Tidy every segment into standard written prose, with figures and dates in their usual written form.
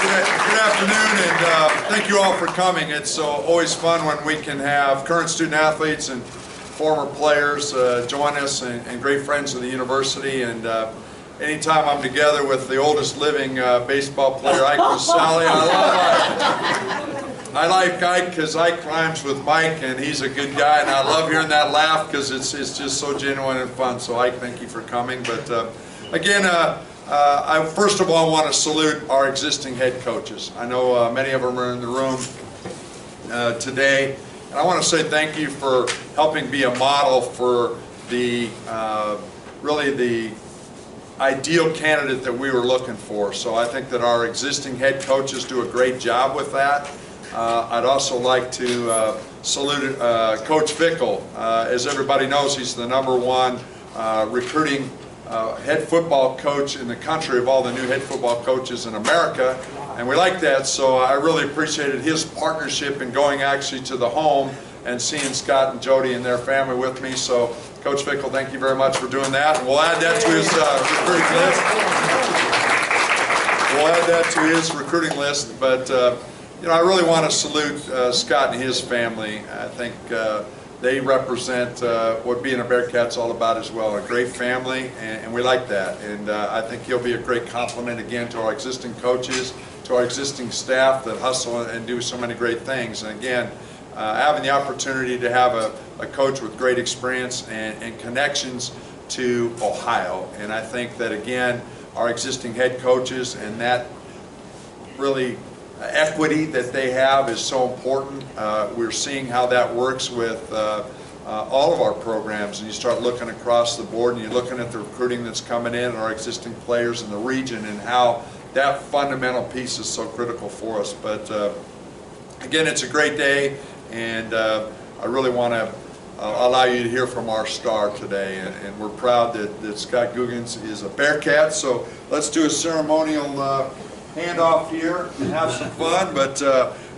Good afternoon, and thank you all for coming. It's always fun when we can have current student athletes and former players join us, and great friends of the university. And anytime I'm together with the oldest living baseball player, Ike Rosali, I love Ike. I like Ike because Ike rhymes with Mike, and he's a good guy, and I love hearing that laugh because it's just so genuine and fun. So Ike, thank you for coming. But again, I first of all want to salute our existing head coaches. I know many of them are in the room today, and I want to say thank you for helping be a model for the really the ideal candidate that we were looking for. So I think that our existing head coaches do a great job with that. I'd also like to salute Coach Fickle. As everybody knows, he's the #1 recruiting head football coach in the country of all the new head football coaches in America, and we like that. So I really appreciated his partnership in going actually to the home and seeing Scott and Jody and their family with me. So Coach Fickle, thank you very much for doing that, and we'll add that to his recruiting list. We'll add that to his recruiting list. But you know, I really want to salute Scott and his family. I think they represent what being a Bearcat's all about as well. A great family, and we like that. And I think he'll be a great compliment again to our existing coaches, to our existing staff that hustle and do so many great things. And again, having the opportunity to have a coach with great experience and connections to Ohio. And I think that again, our existing head coaches and that really equity that they have is so important. We're seeing how that works with all of our programs, and you start looking across the board and you're looking at the recruiting that's coming in and our existing players in the region and how that fundamental piece is so critical for us. But again, it's a great day, and I really want to allow you to hear from our star today, and we're proud that Scott Googins is a Bearcat. So let's do a ceremonial handoff here and have some fun, but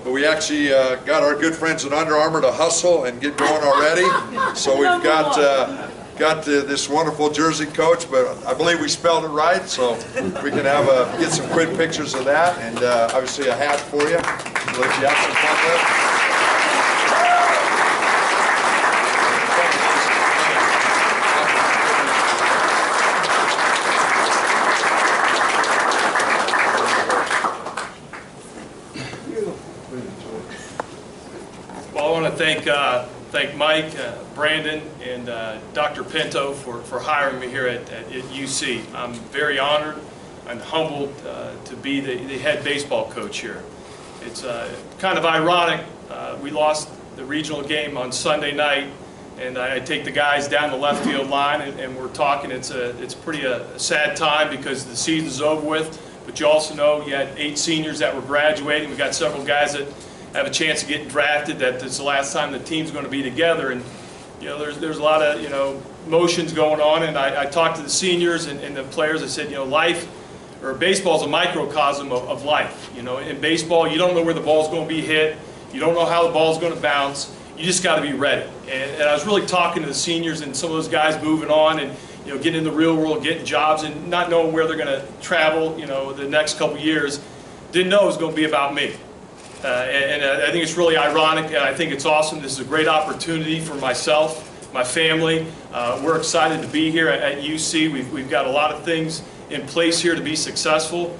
we actually got our good friends at Under Armour to hustle and get going already. So we've got this wonderful jersey coach, but I believe we spelled it right, so we can have get some quick pictures of that, and obviously a hat for you. Let you have some fun with. Well, I want to thank Mike, Brandon, and Dr. Pinto for hiring me here at UC. I'm very honored and humbled to be the head baseball coach here. It's kind of ironic. We lost the regional game on Sunday night, and I take the guys down the left field line, and we're talking. It's pretty a sad time because the season's over with. But you also know you had 8 seniors that were graduating. We got several guys that have a chance of getting drafted. That it's the last time the team's going to be together, and you know there's a lot of emotions going on. And I talked to the seniors and the players. I said, life or baseball is a microcosm of life. In baseball you don't know where the ball's going to be hit. You don't know how the ball's going to bounce. You just got to be ready. And I was really talking to the seniors and some of those guys moving on and getting in the real world, getting jobs, and not knowing where they're going to travel. The next couple years. Didn't know it was going to be about me. And I think it's really ironic, and I think it's awesome. This is a great opportunity for myself, my family. We're excited to be here at UC. We've got a lot of things in place here to be successful.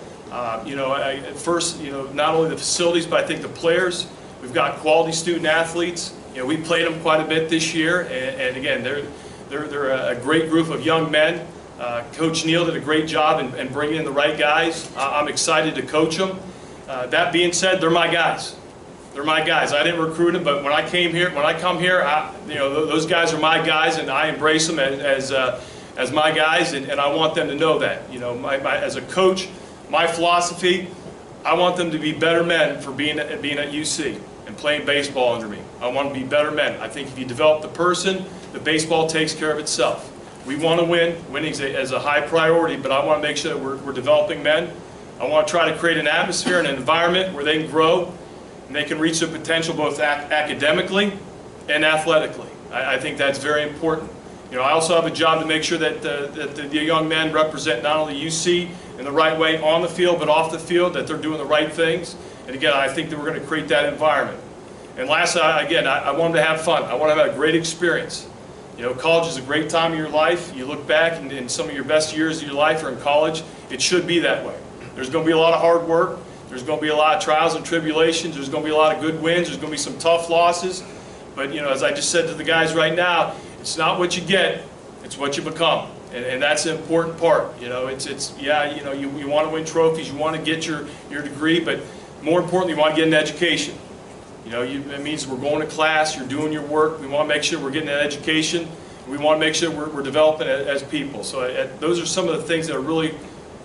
First, not only the facilities, but I think the players. We've got quality student athletes. We played them quite a bit this year, and again, they're a great group of young men. Coach Neal did a great job in bringing in the right guys. I'm excited to coach them. That being said, they're my guys. They're my guys. I didn't recruit them, but when I come here, those guys are my guys, and I embrace them as my guys, and I want them to know that. As a coach, my philosophy, I want them to be better men for being at UC and playing baseball under me. I want them to be better men. I think if you develop the person, the baseball takes care of itself. We want to win. Winning is a high priority, but I want to make sure that we're developing men. I want to try to create an atmosphere and an environment where they can grow and they can reach their potential both academically and athletically. I think that's very important. I also have a job to make sure that the young men represent not only UC in the right way on the field, but off the field, that they're doing the right things. And again, I think that we're going to create that environment. And last, again, I want them to have fun. I want them to have a great experience. You know, college is a great time of your life. You look back and some of your best years of your life are in college. It should be that way. There's going to be a lot of hard work. There's going to be a lot of trials and tribulations. There's going to be a lot of good wins. There's going to be some tough losses. But, you know, as I just said to the guys right now, it's not what you get, it's what you become. And that's the important part. You know, yeah, you know, you want to win trophies, you want to get your degree, but more importantly, you want to get an education. You know, it means we're going to class, you're doing your work. We want to make sure we're getting an education. We want to make sure we're developing as people. So those are some of the things that are really,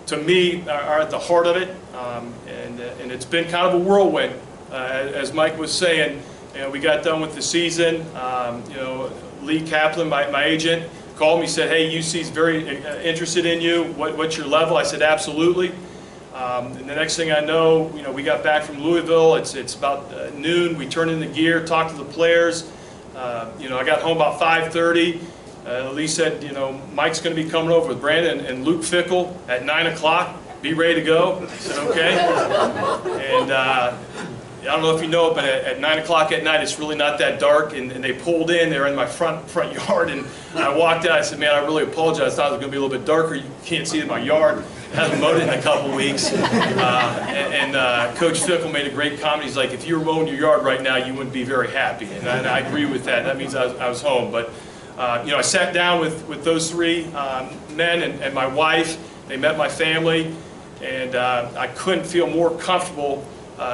to me, are at the heart of it. And it's been kind of a whirlwind. As Mike was saying, you know, we got done with the season. You know, Lee Kaplan, my agent, called me, said, hey, UC's very interested in you. What's your level? I said, absolutely. And the next thing I know, you know, we got back from Louisville. It's about noon. We turned in the gear, talked to the players. You know, I got home about 5:30. Lee said, you know, Mike's going to be coming over with Brandon and Luke Fickle at 9 o'clock. Be ready to go. I said, okay. And I don't know if you know, but at 9 o'clock at night, it's really not that dark. And they pulled in. They were in my front yard. And I walked out. I said, man, I really apologize. I thought it was going to be a little bit darker. You can't see it in my yard. I haven't mowed it in a couple weeks. Coach Fickle made a great comment. He's like, if you were mowing your yard right now, you wouldn't be very happy. And I agree with that. That means I was home. But, you know, I sat down with those three men and my wife. They met my family. And I couldn't feel more comfortable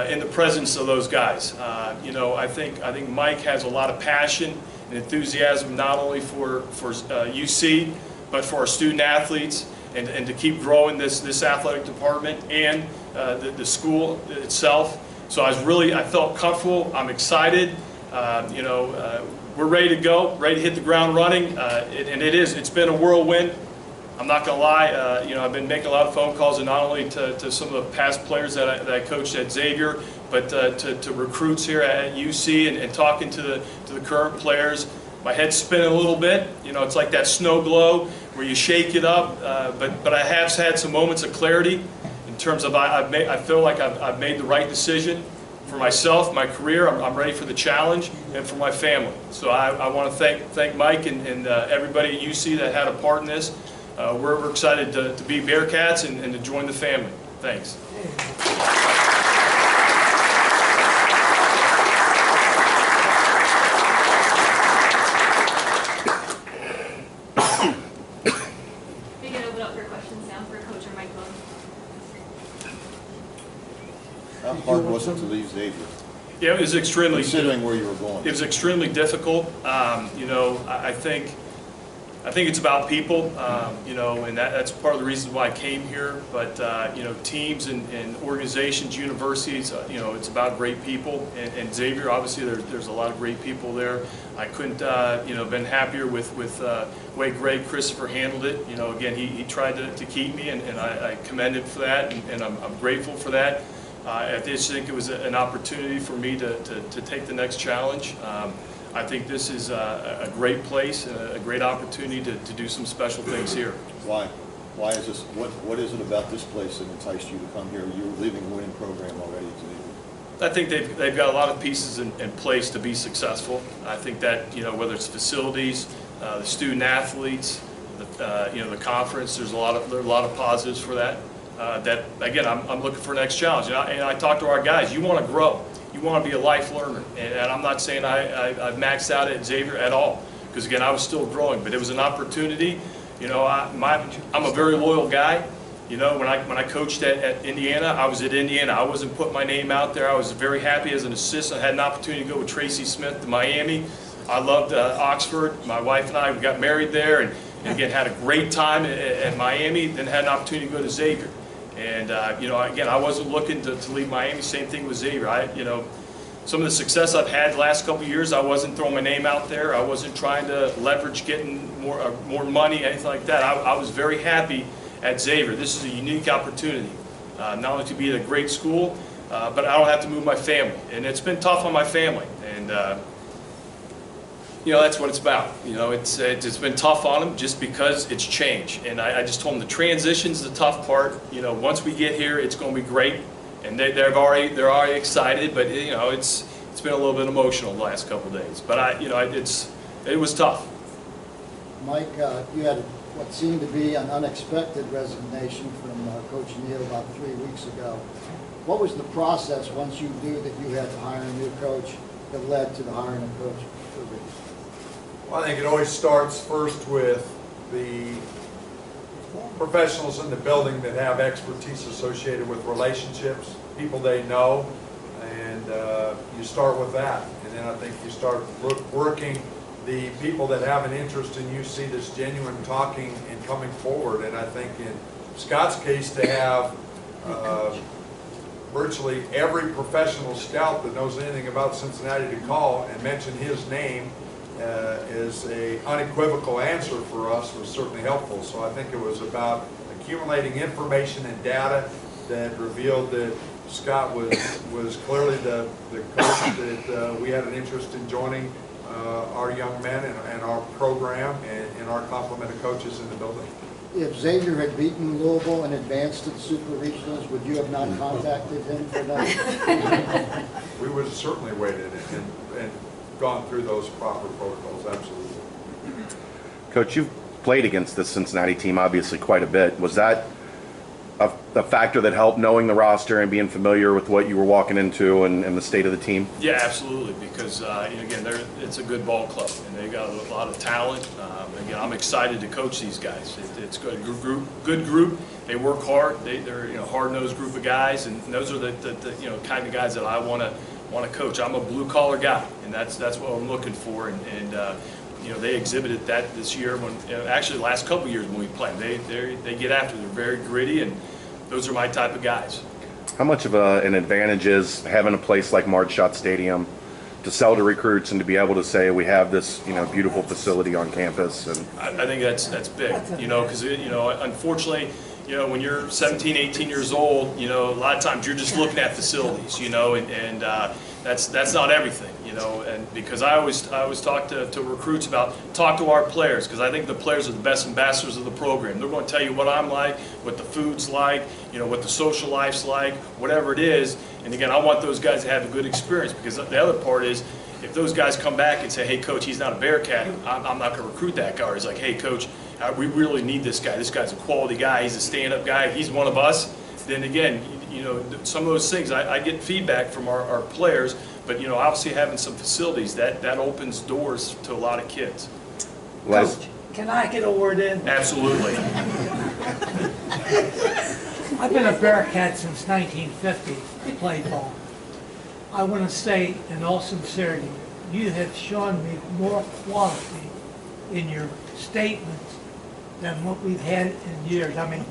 in the presence of those guys. You know, I think Mike has a lot of passion and enthusiasm not only for UC, but for our student athletes and to keep growing this athletic department and the school itself. So I felt comfortable. I'm excited. You know, we're ready to go, ready to hit the ground running. It's been a whirlwind. I'm not going to lie, you know, I've been making a lot of phone calls, and not only to some of the past players that I coached at Xavier, but to recruits here at UC and talking to the current players. My head's spinning a little bit. You know, it's like that snow globe where you shake it up. But I have had some moments of clarity in terms of I feel like I've made the right decision for myself, my career. I'm ready for the challenge, and for my family. So I want to thank Mike and everybody at UC that had a part in this. We're excited to be Bearcats and to join the family. Thanks. We can open up for questions now for Coach or Mike Boone. How hard was it to leave Xavier? Yeah, it was extremely. Considering where you were going. It was extremely difficult. You know, I think it's about people, you know, and that's part of the reason why I came here. But, you know, teams and organizations, universities, you know, it's about great people. And Xavier, obviously, there's a lot of great people there. I couldn't, you know, been happier with the way Greg Christopher handled it. You know, again, he tried to keep me, and I commend him for that, and I'm grateful for that. I just think it was an opportunity for me to take the next challenge. I think this is a great place, a great opportunity to do some special things here. Why? Why is this? What is it about this place that enticed you to come here? You were leaving a winning program already at Xavier. I think they've got a lot of pieces in place to be successful. I think that, you know, whether it's facilities, the student athletes, you know, the conference, there are a lot of positives for that. That again, I'm looking for the next challenge, and I talk to our guys. You want to grow. You want to be a life learner, and I'm not saying I've maxed out at Xavier at all, because again, I was still growing, but it was an opportunity. You know, I'm a very loyal guy. You know, when I coached at Indiana, I was at Indiana. I wasn't putting my name out there. I was very happy as an assistant. I had an opportunity to go with Tracy Smith to Miami. I loved Oxford. My wife and I got married there, and again, had a great time at Miami, then had an opportunity to go to Xavier. And, you know, again, I wasn't looking to leave Miami. Same thing with Xavier. You know, some of the success I've had the last couple of years, I wasn't throwing my name out there. I wasn't trying to leverage getting more money, anything like that. I was very happy at Xavier. This is a unique opportunity, not only to be at a great school, but I don't have to move my family. And it's been tough on my family. And that's what it's about. It's been tough on them just because it's change. And I just told them the transition's the tough part. Once we get here, it's going to be great. And they're already excited, but it's been a little bit emotional the last couple of days. But it was tough. Mike, you had what seemed to be an unexpected resignation from Coach Neal about 3 weeks ago. What was the process once you knew that you had to hire a new coach that led to the hiring of Coach Googins? Well, I think it always starts first with the professionals in the building that have expertise associated with relationships, people they know, and you start with that. And then I think you start working the people that have an interest in UC that's genuine, talking and coming forward. And I think in Scott's case, to have virtually every professional scout that knows anything about Cincinnati to call and mention his name is an unequivocal answer for us was certainly helpful. So I think it was about accumulating information and data that revealed that Scott was clearly the coach that we had an interest in joining our young men and our program and our complement of coaches in the building. If Xavier had beaten Louisville and advanced to the Super Regionals, would you have not contacted him for that? We would have certainly waited and gone through those proper protocols, absolutely. Coach, you've played against this Cincinnati team obviously quite a bit. Was that a factor that helped, knowing the roster and being familiar with what you were walking into and the state of the team? Yeah, absolutely, because again, it's a good ball club, and they got a lot of talent. Again, I'm excited to coach these guys. It's a good group. They work hard. They're hard-nosed group of guys, and those are the kind of guys that I want to coach. I'm a blue-collar guy, and that's what I'm looking for. And they exhibited that this year. Actually, the last couple of years when we played, they get after it. They're very gritty, and those are my type of guys. How much of an advantage is having a place like Marshott Stadium to sell to recruits and to be able to say we have this beautiful facility on campus? And I think that's big, because unfortunately, when you're 17, 18 years old, a lot of times you're just looking at facilities, and that's not everything, and because I always talk to recruits about talk to our players, because I think the players are the best ambassadors of the program. They're going to tell you what I'm like, what the food's like, what the social life's like, whatever it is. And again, I want those guys to have a good experience, because the other part is, if those guys come back and say, hey, coach, he's not a Bearcat, I'm not going to recruit that guy. Or it's like, hey, coach, we really need this guy. This guy's a quality guy. He's a stand-up guy. He's one of us. Then again, some of those things, I get feedback from our players, but obviously having some facilities, that opens doors to a lot of kids. Coach, can I get a word in? Absolutely. I've been a Bearcat since 1950, played ball. I want to say, in all sincerity, you have shown me more quality in your statements than what we've had in years. I mean,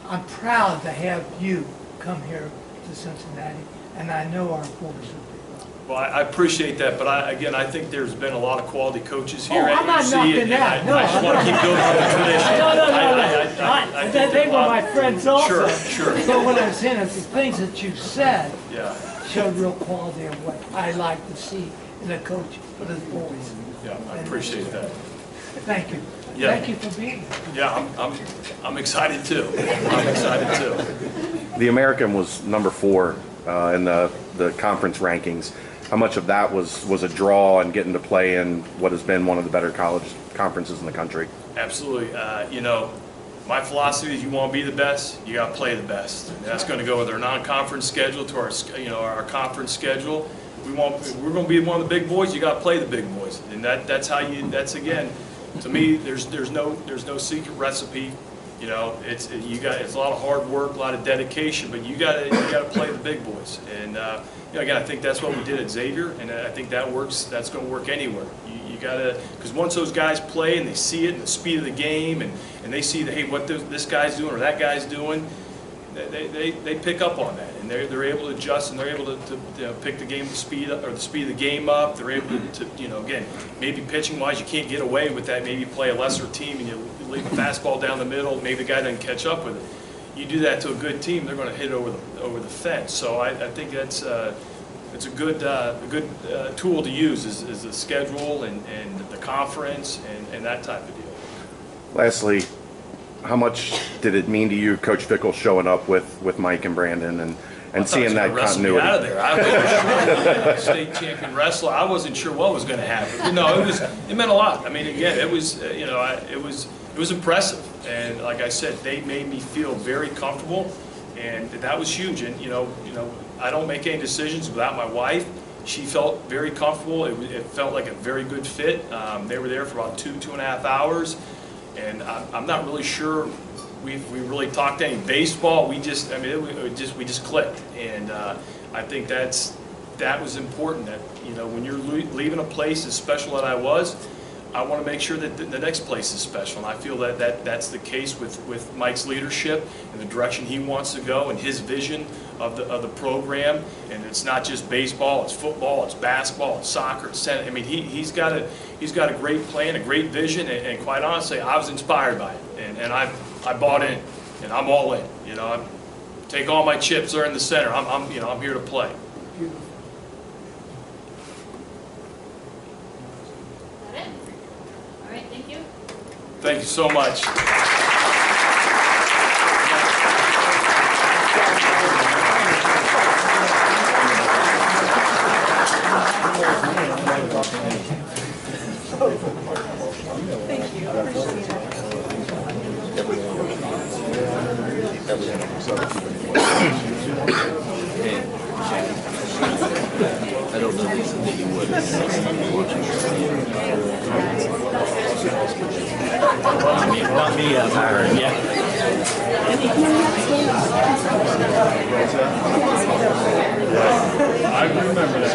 I'm proud to have you come here to Cincinnati, and I know our boys will be well. Well, I appreciate that, but I think there's been a lot of quality coaches here at I'm not UC, knocking and that. I just want to keep building on the tradition. No. I think They were my friends also. Sure. But what I'm saying is the things that you said Yeah. showed real quality of what I like to see in a coach for his boys. Yeah, I appreciate that. Thank you. Yeah. Thank you for being here. Yeah, I'm excited too. I'm excited too. the American was number 4 in the conference rankings. How much of that was a draw and getting to play in what has been one of the better college conferences in the country? Absolutely. My philosophy is you want to be the best, you got to play the best. And that's going to go with our non-conference schedule to our conference schedule. We're going to be one of the big boys. You got to play the big boys, and that's again, to me, there's no secret recipe. It's a lot of hard work, a lot of dedication, but you got to play the big boys. And again, I think that's what we did at Xavier, and I think that works. That's going to work anywhere. You got to, because once those guys play and they see it and the speed of the game, and they see that, hey, what this guy's doing or that guy's doing, they pick up on that, and they're able to adjust, and they're able to pick the game, the speed of the game up. They're able to again, maybe pitching wise, you can't get away with that. Maybe you play a lesser team and you leave the fastball down the middle. Maybe the guy doesn't catch up with it. You do that to a good team, they're going to hit over the fence. So I think that's it's a good tool to use is the schedule and the conference and that type of deal. Lastly, how much did it mean to you, Coach Fickle, showing up with Mike and Brandon and seeing that continuity? Out of there. I wasn't sure. State champion wrestler. I wasn't sure what was going to happen. But no, it meant a lot. I mean, again, it was it was impressive. And like I said, they made me feel very comfortable, and that was huge. And I don't make any decisions without my wife. She felt very comfortable. It felt like a very good fit. They were there for about 2.5 hours, and I'm not really sure we really talked any baseball. We just clicked, and I think that was important. That when you're leaving a place as special as I was, I want to make sure that the next place is special, and I feel that's the case with Mike's leadership and the direction he wants to go and his vision of the program. And it's not just baseball; it's football, it's basketball, it's soccer, it's tennis. I mean, he's got a great plan, a great vision, and quite honestly, I was inspired by it, and I bought in, and I'm all in. I take all my chips; they're in the center. I'm here to play. Thank you so much. I don't know that you would. Not me, Myron, yeah. I remember that.